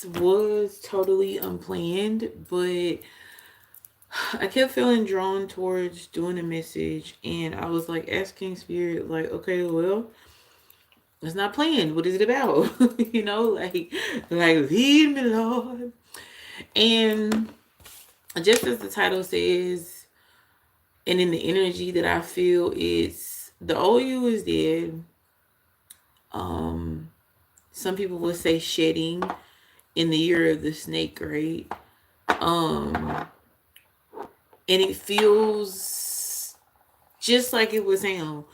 this was totally unplanned, but I kept feeling drawn towards doing a message, and I was like asking spirit, like, okay, well, it's not planned. What is it about? Like lead me, Lord. And just as the title says, and in the energy that I feel, it's the old you is dead. Um, some people would say shedding in the year of the snake, right? Um, and it feels just like it was saying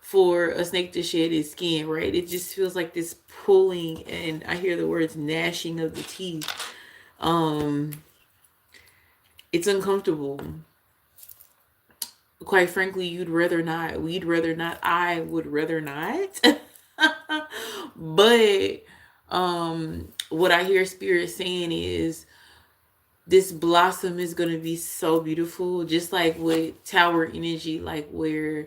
for a snake to shed its skin, right? It just feels like this pulling, and I hear the words gnashing of the teeth. Um, it's uncomfortable. Quite frankly, you'd rather not. We'd rather not. I would rather not. But what I hear spirit saying is this blossom is going to be so beautiful, just like with tower energy, like where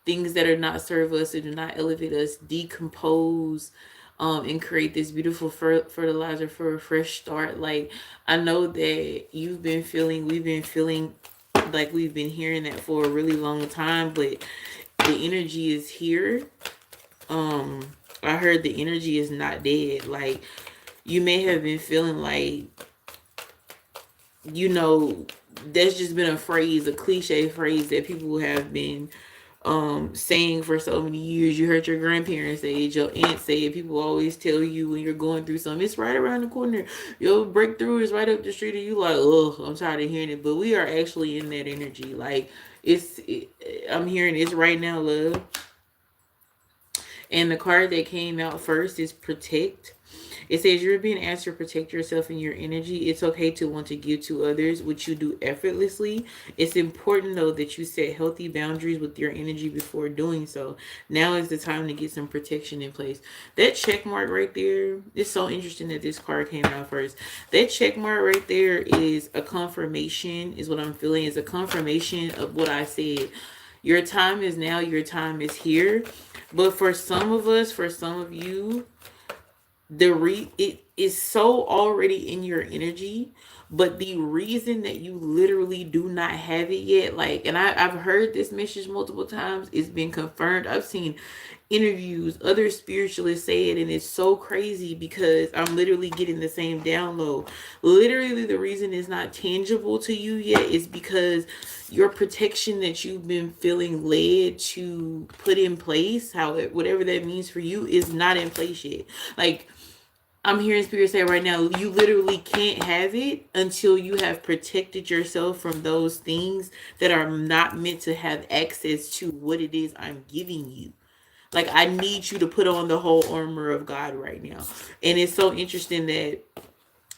things that are not serve us and do not elevate us decompose, and create this beautiful fertilizer for a fresh start. Like, I know that we've been feeling like we've been hearing that for a really long time, but the energy is here. um I heard the energy is not dead. Like, you may have been feeling like, you know, that's just been a phrase, a cliche phrase that people have been saying for so many years. You heard your grandparents say it, your aunt say it. People always tell you when you're going through something, it's right around the corner. Your breakthrough is right up the street, and you like, oh, I'm tired of hearing it. But we are actually in that energy. Like, I'm hearing it's right now, love. And the card that came out first is protect. It says you're being asked to protect yourself and your energy. It's okay to want to give to others, which you do effortlessly. It's important, though, that you set healthy boundaries with your energy before doing so. Now is the time to get some protection in place. That check mark right there, it's so interesting that this card came out first. That check mark right there is a confirmation, is what I'm feeling, is a confirmation of what I said. Your time is now, your time is here. But for some of us, for some of you, it is so already in your energy, but the reason that you literally do not have it yet, like, and I've heard this message multiple times, it's been confirmed. I've seen interviews, other spiritualists say it, and it's so crazy because I'm literally getting the same download. Literally, the reason it's not tangible to you yet is because your protection that you've been feeling led to put in place, whatever that means for you, is not in place yet. Like, I'm hearing spirit say right now, you literally can't have it until you have protected yourself from those things that are not meant to have access to what it is I'm giving you. Like, I need you to put on the whole armor of God right now. And it's so interesting that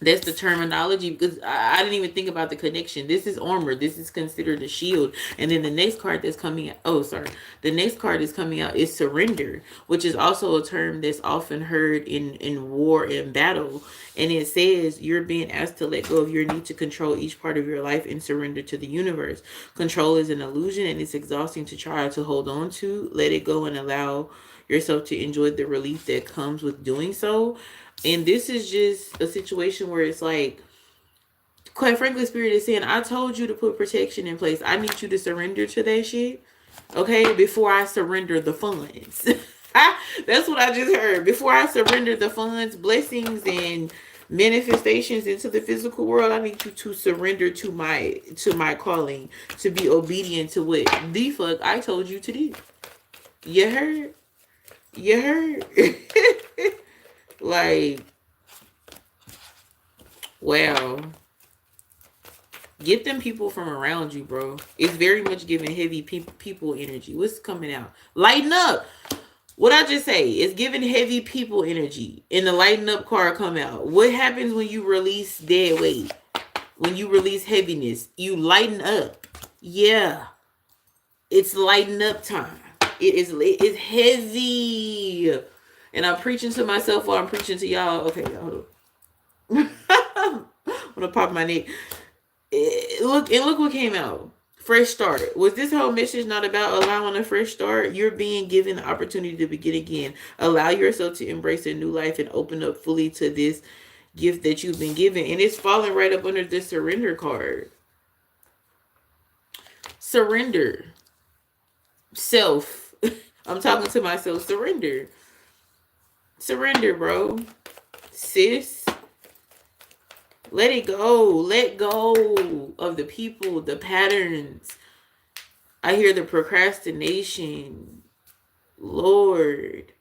that's the terminology, because I didn't even think about the connection. This is armor. This is considered a shield. And then the next card that's coming out, oh, sorry. The next card is coming out is surrender, which is also a term that's often heard in war and battle. And it says you're being asked to let go of your need to control each part of your life and surrender to the universe. Control is an illusion, and it's exhausting to try to hold on to. Let it go and allow yourself to enjoy the relief that comes with doing so. And this is just a situation where it's like, quite frankly, spirit is saying, I told you to put protection in place. I need you to surrender to that shit, okay, before I surrender the funds. That's what I just heard. Before I surrender the funds, blessings, and manifestations into the physical world, I need you to surrender to my calling, to be obedient to what the fuck I told you to do. You heard? You heard? Like, wow. Get them people from around you, bro. It's very much giving heavy people energy. What's coming out? Lighten up. What I just say is giving heavy people energy. And the lighten up card come out. What happens when you release dead weight? When you release heaviness, you lighten up. Yeah, it's lighten up time. It's heavy. And I'm preaching to myself while I'm preaching to y'all. Okay, hold on. I'm gonna pop my neck. Look what came out. Fresh start. Was this whole message not about allowing a fresh start? You're being given the opportunity to begin again. Allow yourself to embrace a new life and open up fully to this gift that you've been given. And it's falling right up under the surrender card. Surrender. Self. I'm talking to myself. Surrender. Surrender, bro. Sis. Let it go. Let go of the people, the patterns. I hear the procrastination. Lord.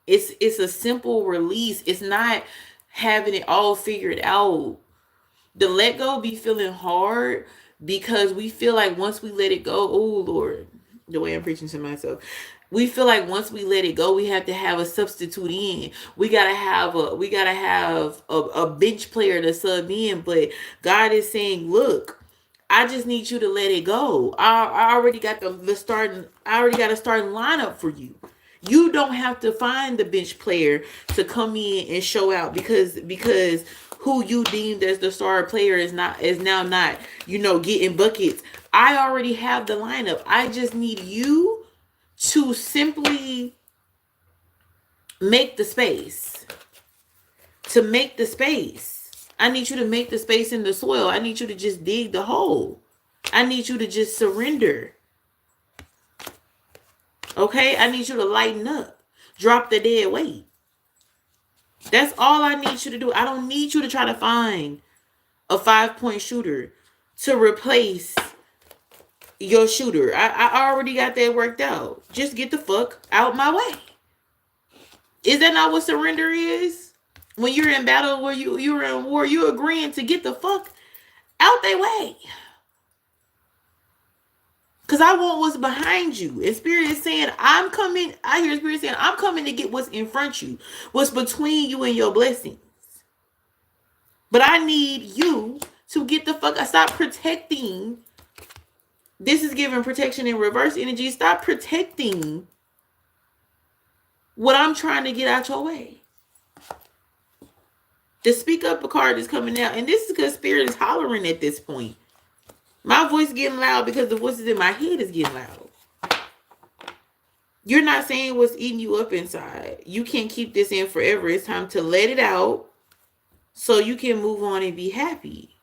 It's a simple release. It's not having it all figured out. The let go be feeling hard because we feel like once we let it go, oh Lord, the way I'm preaching to myself. We feel like once we let it go, we have to have a substitute in. We gotta have a bench player to sub in. But God is saying, look, I just need you to let it go. I already got the starting. I already got a starting lineup for you. You don't have to find the bench player to come in and show out because who you deemed as the star player is now not, getting buckets. I already have the lineup. I just need you to simply make the space. To make the space. I need you to make the space in the soil. I need you to just dig the hole. I need you to just surrender. Okay? I need you to lighten up. Drop the dead weight. That's all I need you to do. I don't need you to try to find a 5-point shooter to replace your shooter. I already got that worked out. Just get the fuck out my way. Is that not what surrender is? When you're in battle, where you're in war, you're agreeing to get the fuck out their way. Because I want what's behind you. And Spirit is saying, I'm coming. I hear Spirit saying, I'm coming to get what's in front of you. What's between you and your blessings. But I need you to get the fuck out. Stop protecting. This is giving protection in reverse energy. Stop protecting what I'm trying to get out your way. The speak up card is coming out. And this is because Spirit is hollering at this point. My voice is getting loud because the voices in my head is getting loud. You're not saying what's eating you up inside. You can't keep this in forever. It's time to let it out so you can move on and be happy.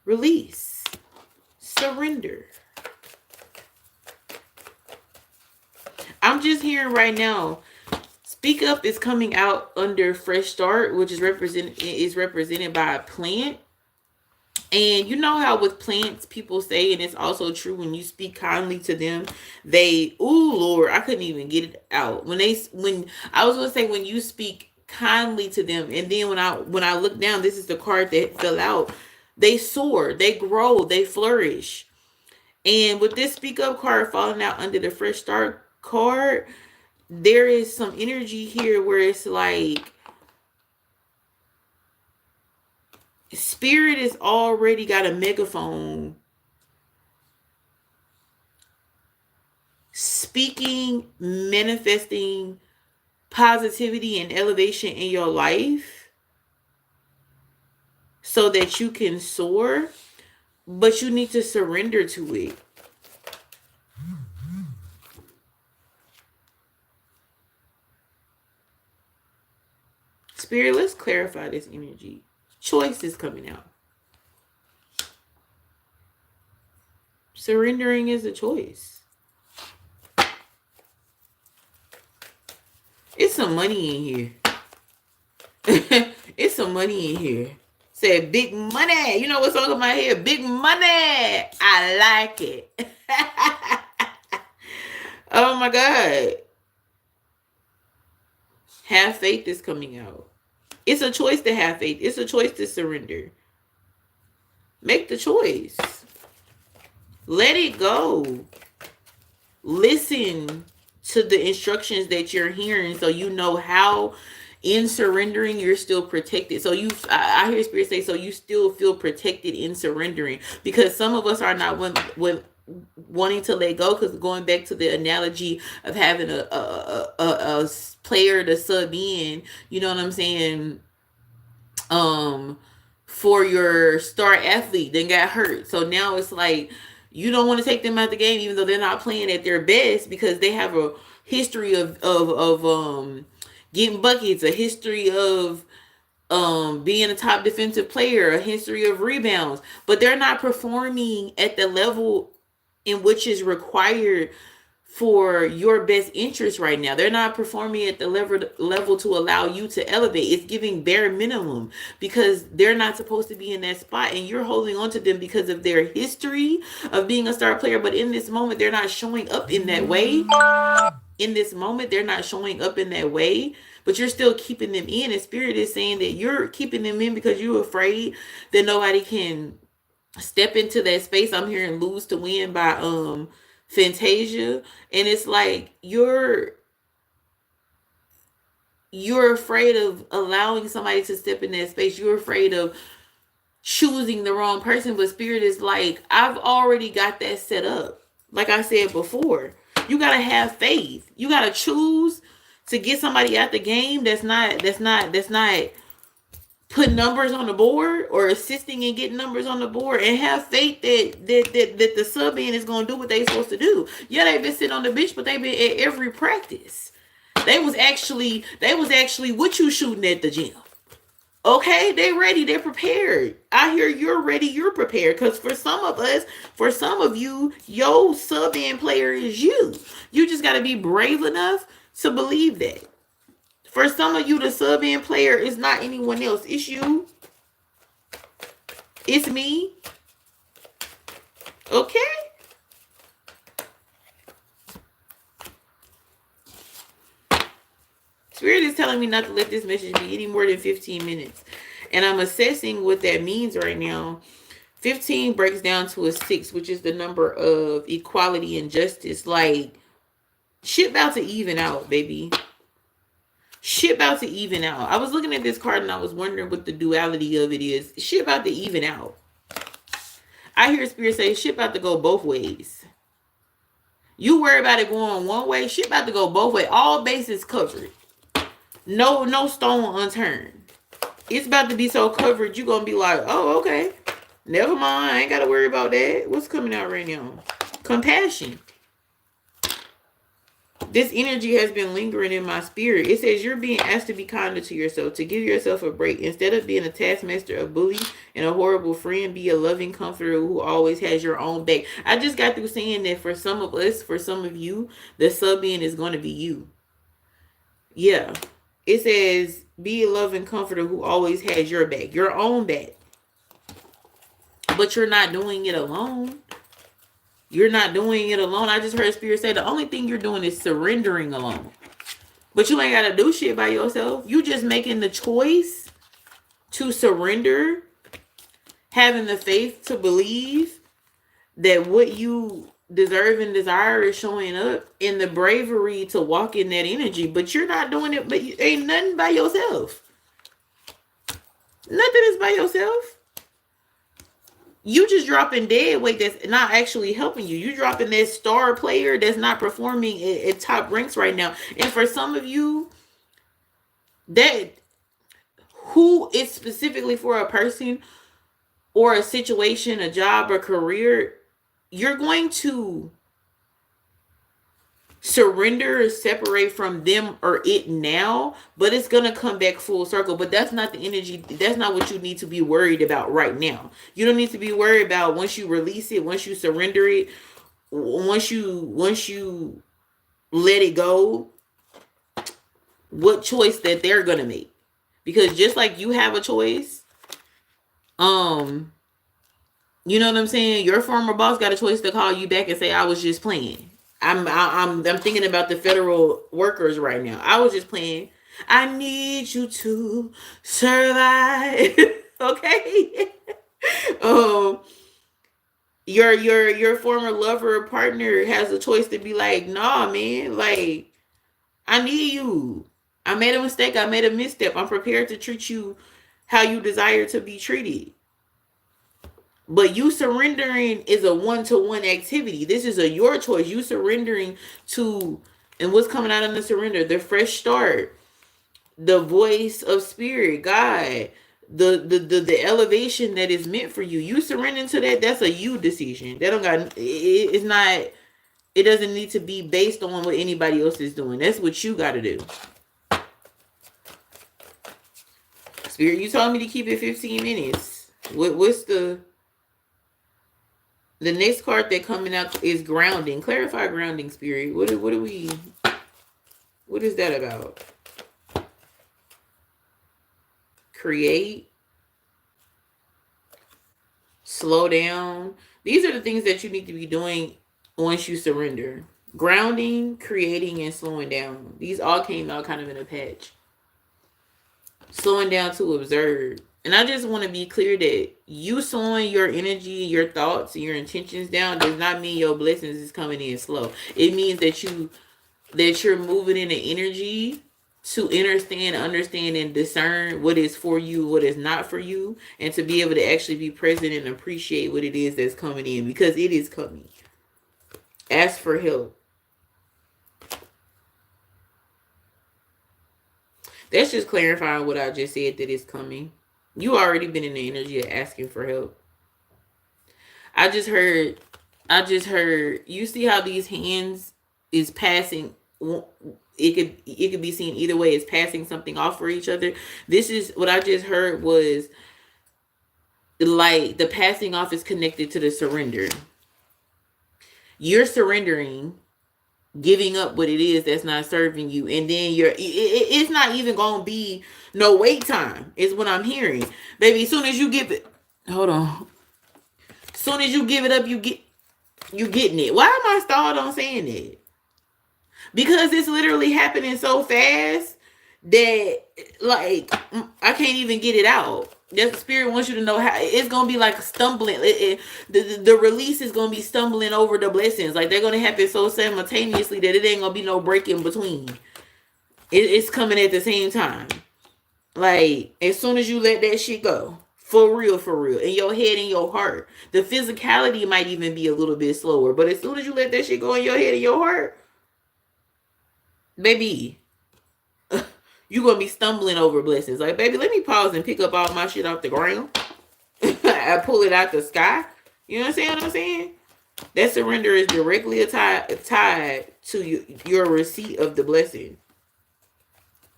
Release. Surrender. I'm just hearing right now, speak up is coming out under fresh start, which is represented by a plant. And you know how with plants, people say, and it's also true, when you speak kindly to them, Lord, I couldn't even get it out. When I was going to say, when you speak kindly to them, and then when I look down, this is the card that fell out. They soar, they grow, they flourish. And with this speak up card falling out under the fresh start card, there is some energy here where it's like, Spirit has already got a megaphone speaking, manifesting positivity and elevation in your life so that you can soar, but you need to surrender to it. Spirit, let's clarify this energy. Choice is coming out. Surrendering is a choice. It's some money in here. It's some money in here. Said big money. You know what's on my head? Big money. I like it. Oh my God. Have faith is coming out. It's a choice to have faith. It's a choice to surrender. Make the choice. Let it go. Listen to the instructions that you're hearing so you know how in surrendering you're still protected. So I hear Spirit say, so you still feel protected in surrendering. Because some of us are not wanting to let go, because going back to the analogy of having a player to sub in, you know what I'm saying, for your star athlete then got hurt. So now it's like you don't want to take them out the game even though they're not playing at their best, because they have a history of getting buckets, a history of being a top defensive player, a history of rebounds, but they're not performing at the level in which is required for your best interest right now. They're not performing at the level to allow you to elevate. It's giving bare minimum because they're not supposed to be in that spot, and you're holding on to them because of their history of being a star player. But in this moment, they're not showing up in that way. In this moment, they're not showing up in that way, but you're still keeping them in. And Spirit is saying that you're keeping them in because you're afraid that nobody can step into that space. I'm hearing Lose to Win by Fantasia. And it's like you're afraid of allowing somebody to step in that space. You're afraid of choosing the wrong person. But Spirit is like, I've already got that set up. Like I said before, you gotta have faith. You gotta choose to get somebody out the game that's not put numbers on the board or assisting in getting numbers on the board, and have faith that the sub in is gonna do what they supposed to do. Yeah, they've been sitting on the bench, but they've been at every practice. They was actually what you shooting at the gym. Okay, they ready, they're prepared. I hear you're ready, you're prepared. Because for some of us, for some of you, your sub-in player is you. You just got to be brave enough to believe that. For some of you, the sub-in player is not anyone else. It's you. It's me. Okay? Spirit is telling me not to let this message be any more than 15 minutes. And I'm assessing what that means right now. 15 breaks down to a 6, which is the number of equality and justice. Like, shit about to even out, baby. Shit about to even out. I was looking at this card and I was wondering what the duality of it is. Shit about to even out. I hear Spirit say shit about to go both ways. You worry about it going one way, shit about to go both ways. All bases covered. No stone unturned. It's about to be so covered, you're gonna be like, oh, okay. Never mind. I ain't gotta worry about that. What's coming out right now? Compassion. This energy has been lingering in my spirit. It says you're being asked to be kinder to yourself, to give yourself a break. Instead of being a taskmaster, a bully, and a horrible friend, be a loving comforter who always has your own back. I just got through saying that for some of us, for some of you, the sub-in is going to be you. Yeah. It says, be a loving comforter who always has your back, your own back. But you're not doing it alone. You're not doing it alone. I just heard Spirit say the only thing you're doing is surrendering alone. But you ain't got to do shit by yourself. You just making the choice to surrender, having the faith to believe that what you deserve and desire is showing up, and the bravery to walk in that energy. But you're not doing it, but ain't nothing by yourself. Nothing is by yourself. You just dropping dead weight that's not actually helping you. You dropping that star player that's not performing at top ranks right now. And for some of you, that who is specifically for a person or a situation, a job or career, you're going to surrender or separate from them or it now, but it's going to come back full circle. But that's not the energy. That's not what you need to be worried about right now. You don't need to be worried about once you release it, once you surrender it, once you let it go, what choice that they're going to make. Because just like you have a choice, you know what I'm saying? Your former boss got a choice to call you back and say, I was just playing. I'm thinking about the federal workers right now. I was just playing. I need you to survive. Okay. Your former lover or partner has a choice to be like, nah, man, like, I need you. I made a mistake. I made a misstep. I'm prepared to treat you how you desire to be treated. But you surrendering is a one-to-one activity. This is your choice. You surrendering to, and what's coming out of the surrender? The fresh start, the voice of spirit, God, the elevation that is meant for you. You surrendering to that. That's a you decision. That don't got. It's not. It doesn't need to be based on what anybody else is doing. That's what you got to do. Spirit, you told me to keep it 15 minutes. What's the next card that coming out is grounding. Clarify grounding, Spirit. What is that about? Create. Slow down. These are the things that you need to be doing once you surrender. Grounding, creating, and slowing down. These all came out kind of in a patch. Slowing down to observe. And I just want to be clear that you slowing your energy, your thoughts, and your intentions down does not mean your blessings is coming in slow. It means that you're moving in the energy to understand, and discern what is for you, what is not for you, and to be able to actually be present and appreciate what it is that's coming in, because it is coming. Ask for help. That's just clarifying what I just said, that it's coming. You already been in the energy of asking for help. I just heard, you see how these hands is passing, it could be seen either way, as passing something off for each other. This is what I just heard, was like the passing off is connected to the surrender. You're surrendering, giving up what it is that's not serving you, and then it's not even gonna be no wait time, is what I'm hearing, baby. As soon as you give it, hold on, as soon as you give it up, you getting it. Why am I stalled on saying that? Because it's literally happening so fast that, like, I can't even get it out. The Spirit wants you to know how it's gonna be like stumbling. The release is gonna be stumbling over the blessings. Like, they're gonna happen so simultaneously that it ain't gonna be no break in between. It's coming at the same time. Like, as soon as you let that shit go, for real, in your head and your heart, the physicality might even be a little bit slower. But as soon as you let that shit go in your head and your heart, baby, you gonna be stumbling over blessings. Like, baby, let me pause and pick up all my shit off the ground. I pull it out the sky. You understand what I'm saying? That surrender is directly tied to your receipt of the blessing.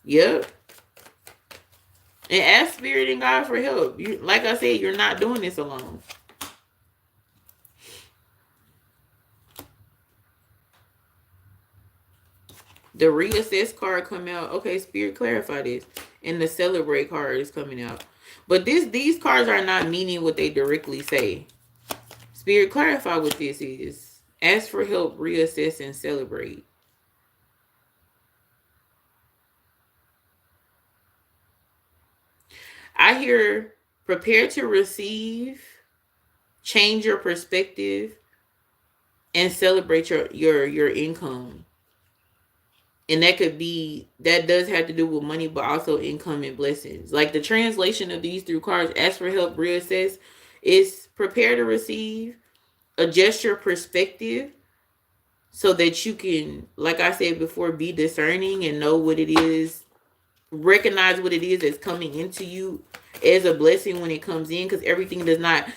Yep. And ask Spirit and God for help. Like I said, you're not doing this alone. The reassess card come out. Okay, Spirit, clarify this. And the celebrate card is coming out. But these cards are not meaning what they directly say. Spirit, clarify what this is. Ask for help, reassess, and celebrate. I hear prepare to receive, change your perspective, and celebrate your income. And that does have to do with money, but also income and blessings. Like, the translation of these three cards, ask for help, reassess, is prepare to receive, adjust your perspective so that you can, like I said before, be discerning and know what it is, recognize what it is that's coming into you as a blessing when it comes in, because everything does not.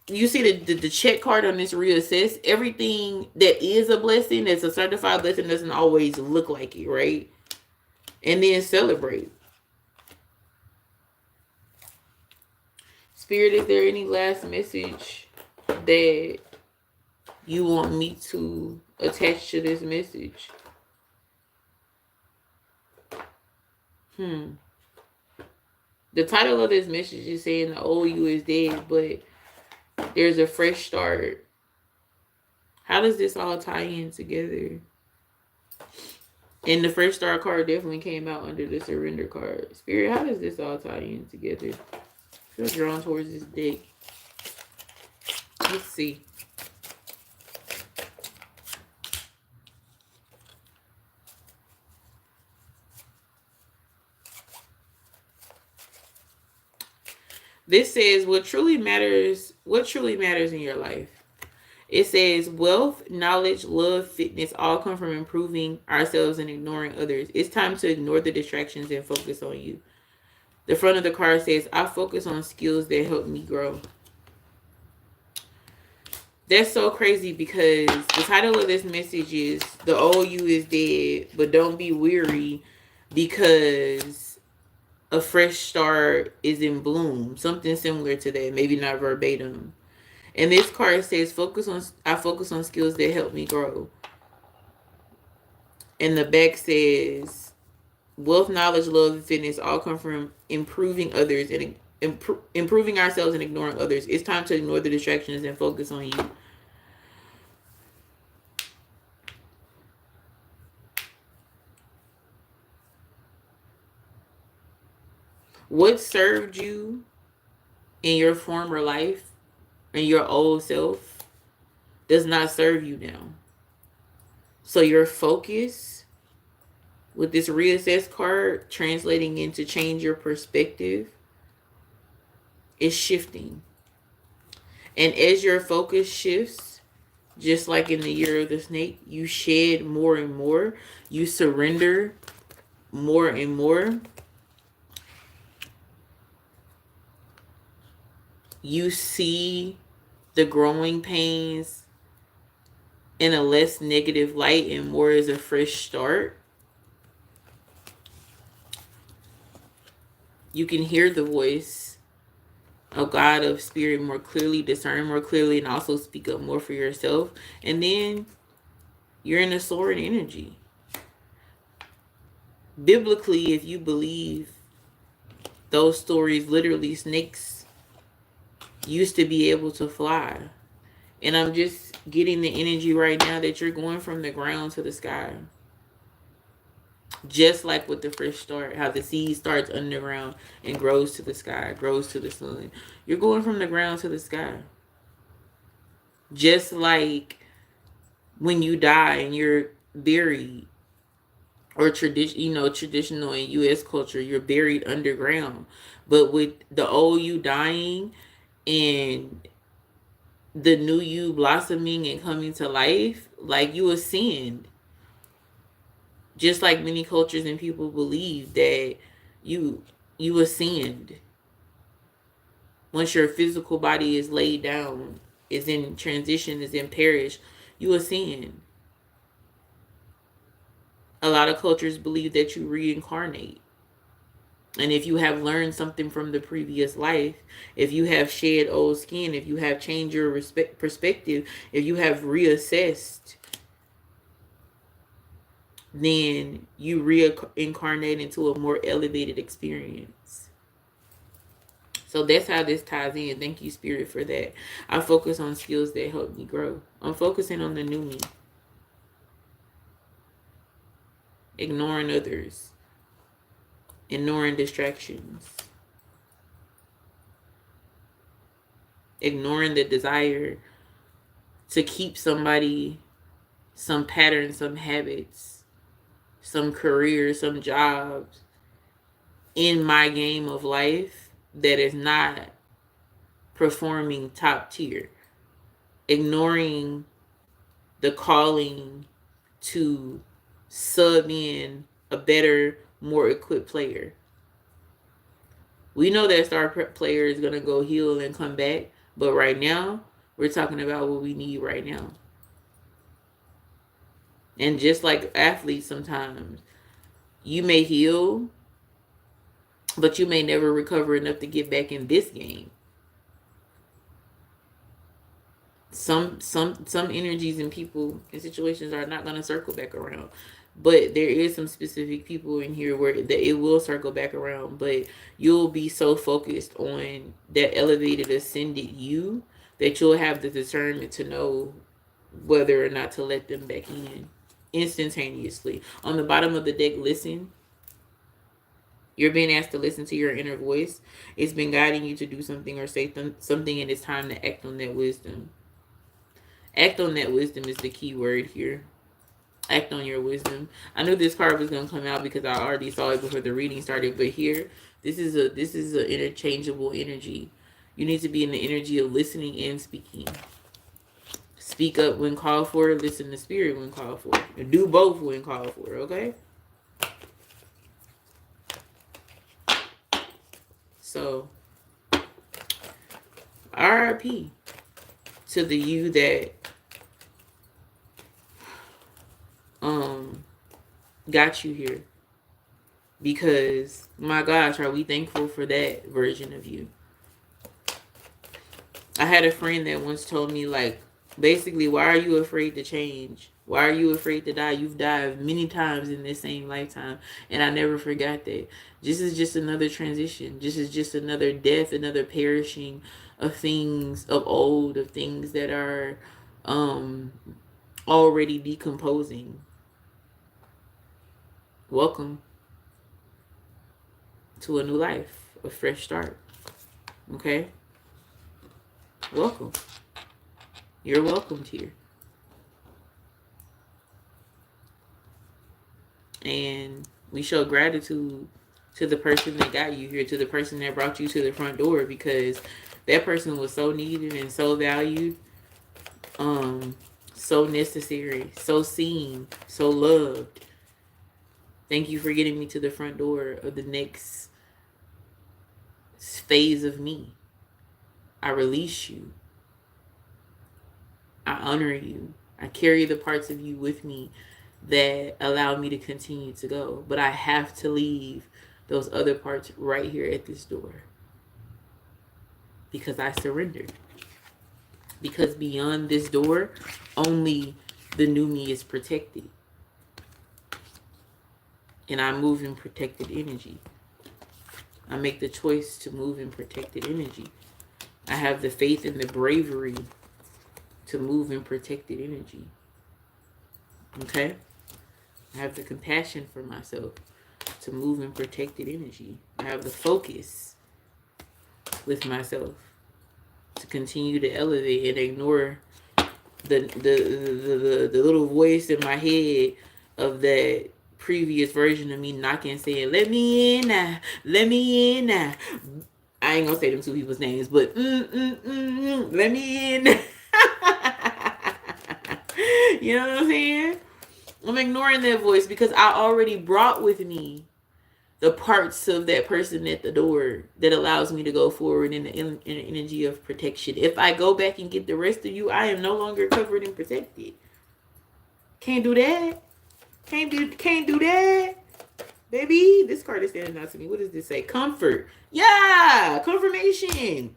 You see the check card on this reassess, everything that is a blessing, that's a certified blessing, doesn't always look like it, right? And then celebrate. Spirit, is there any last message that you want me to attach to this message? The title of this message is saying the old you is dead, but there's a fresh start. How does this all tie in together? And the fresh start card definitely came out under the surrender card. Spirit, how does this all tie in together? I feel drawn towards this deck. Let's see. This says what truly matters in your life. It says wealth, knowledge, love, fitness all come from improving ourselves and ignoring others. It's time to ignore the distractions and focus on you. The front of the card says, I focus on skills that help me grow. That's so crazy, because the title of this message is the old you is dead, but don't be weary, because a fresh start is in bloom. Something similar to that, maybe not verbatim. And this card says, I focus on skills that help me grow. And the back says, wealth, knowledge, love, and fitness all come from improving others and improving ourselves and ignoring others. It's time to ignore the distractions and focus on you. What served you in your former life and your old self does not serve you now. So your focus with this reassess card translating into change your perspective is shifting. And as your focus shifts, just like in the year of the snake, you shed more and more, you surrender more and more. You see the growing pains in a less negative light and more as a fresh start. You can hear the voice of God, of spirit more clearly, discern more clearly, and also speak up more for yourself. And then you're in a soaring energy. Biblically, if you believe those stories, literally snakes used to be able to fly. And I'm just getting the energy right now that you're going from the ground to the sky. Just like with the fresh start, how the seed starts underground and grows to the sky, grows to the sun. You're going from the ground to the sky. Just like when you die and you're buried, or traditional in US culture, you're buried underground. But with the old you dying and the new you blossoming and coming to life, like you ascend. Just like many cultures and people believe that you ascend. Once your physical body is laid down, is in transition, is in perish, you ascend. A lot of cultures believe that you reincarnate. And if you have learned something from the previous life, if you have shed old skin, if you have changed your perspective, if you have reassessed, then you reincarnate into a more elevated experience. So that's how this ties in. Thank you, Spirit, for that. I focus on skills that help me grow. I'm focusing on the new me. Ignoring others. Ignoring distractions. Ignoring the desire to keep somebody, some patterns, some habits, some career, some jobs in my game of life that is not performing top tier. Ignoring the calling to sub in a better, more equipped player. We know that star player is going to go heal and come back, but right now, we're talking about what we need right now. And just like athletes sometimes, you may heal, but you may never recover enough to get back in this game. Some energies and people and situations are not going to circle back around. But there is some specific people in here where that it will circle back around, but you'll be so focused on that elevated, ascended you that you'll have the discernment to know whether or not to let them back in instantaneously. On the bottom of the deck, listen. You're being asked to listen to your inner voice. It's been guiding you to do something or say something, and it's time to act on that wisdom. Act on that wisdom is the key word here. Act on your wisdom. I knew this card was gonna come out because I already saw it before the reading started. But here, this is a interchangeable energy. You need to be in the energy of listening and speaking. Speak up when called for. Listen to spirit when called for. And do both when called for. Okay. So, RIP to the you that got you here. Because, my gosh, are we thankful for that version of you? I had a friend that once told me, like, basically, why are you afraid to change? Why are you afraid to die? You've died many times in this same lifetime. And I never forgot that. This is just another transition. This is just another death, another perishing of things of old, of things that are um already decomposing. Welcome to a new life, a fresh start. Okay? Welcome. You're welcomed here. And we show gratitude to the person that got you here, to the person that brought you to the front door, because that person was so needed and so valued, so necessary, so seen, so loved. Thank you for getting me to the front door of the next phase of me. I release you. I honor you. I carry the parts of you with me that allow me to continue to go. But I have to leave those other parts right here at this door. Because I surrendered. Because beyond this door, only the new me is protected. And I move in protected energy. I make the choice to move in protected energy. I have the faith and the bravery to move in protected energy. Okay? I have the compassion for myself to move in protected energy. I have the focus with myself to continue to elevate and ignore the little voice in my head of that previous version of me knocking, saying, "Let me in now, let me in now." I ain't gonna say them two people's names, but let me in. You know what I'm saying? I'm ignoring that voice because I already brought with me the parts of that person at the door that allows me to go forward in the energy of protection. If I go back and get the rest of you, I am no longer covered and protected. Can't do that. Can't do that. Baby, this card is standing out to me. What does this say? Comfort. Yeah, confirmation.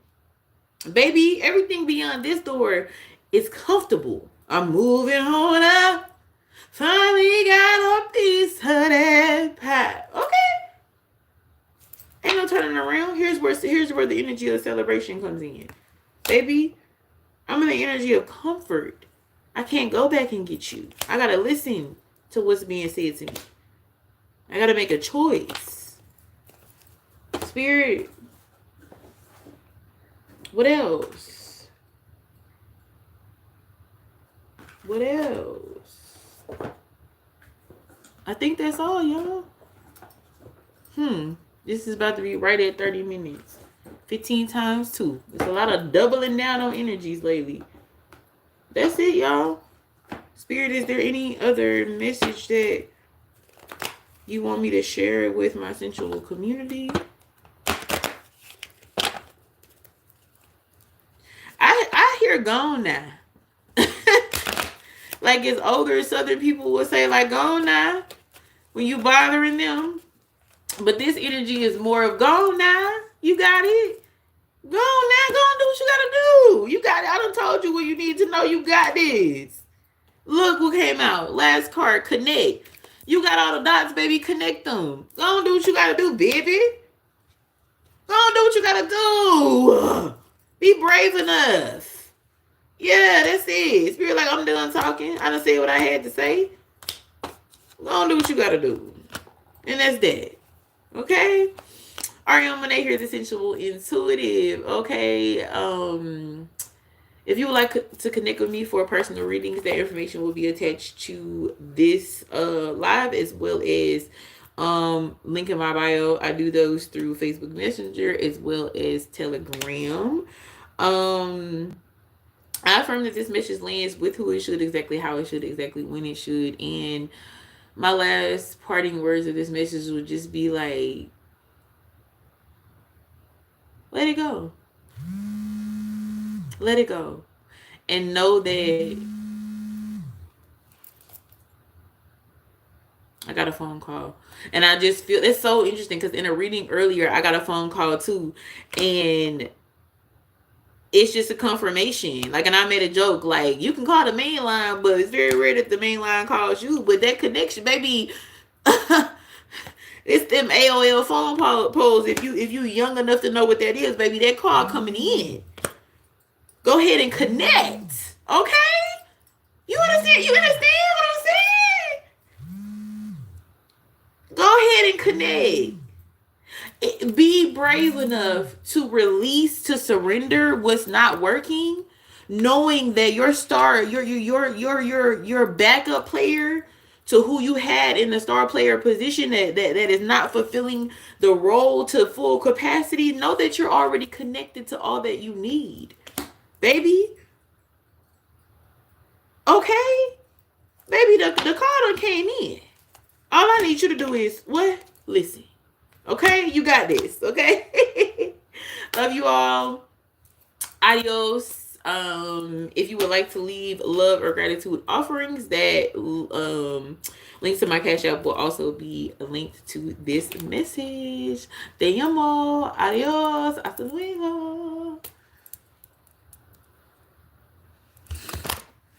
Baby, everything beyond this door is comfortable. I'm moving on up. Finally got a piece of that pie. Okay. Ain't no turning around. Here's where the energy of celebration comes in. Baby, I'm in the energy of comfort. I can't go back and get you. I gotta listen to what's being said to me. I gotta make a choice. Spirit. What else? What else? I think that's all, y'all. This is about to be right at 30 minutes. 15 times 2. There's a lot of doubling down on energies lately. That's it, y'all. Spirit, is there any other message that you want me to share with my sensual community? I hear gone now. Like as older Southern people would say, like, gone now, when you bothering them. But this energy is more of gone now. You got it. Go on now. Go on, do what you gotta do. You got it. I done told you what you need to know. You got this. Look what came out. Last card, connect. You got all the dots, baby. Connect them. Go on, do what you gotta do, baby. Go on, do what you gotta do. Be brave enough. Yeah, that's it. Spirit, like, I'm done talking. I done said what I had to say. Go on, do what you gotta do. And that's that. Okay? Aurion Monae here, the Sensual Intuitive. Okay? If you would like to connect with me for personal readings, that information will be attached to this live, as well as link in my bio. I do those through Facebook Messenger as well as Telegram. I affirm that this message lands with who it should, exactly how it should, exactly when it should. And my last parting words of this message would just be like, let it go. Let it go. And know that I got a phone call. And I just feel it's so interesting because in a reading earlier, I got a phone call too. And it's just a confirmation. Like, and I made a joke, like, you can call the main line, but it's very rare that the main line calls you. But that connection, baby, it's them AOL phone poles. If you young enough to know what that is, baby, that call coming in. Go ahead and connect. Okay? You understand? You understand what I'm saying? Go ahead and connect. Be brave enough to release, to surrender what's not working, knowing that your star, your backup player to who you had in the star player position that is not fulfilling the role to full capacity. Know that you're already connected to all that you need, baby. Okay, baby, the call done came in. All I need you to do is what? Listen. Okay, you got this. Okay. Love you all. Adios. If you would like to leave love or gratitude offerings, that links to my cash app will also be linked to this message. Te amo. Adios. Hasta luego.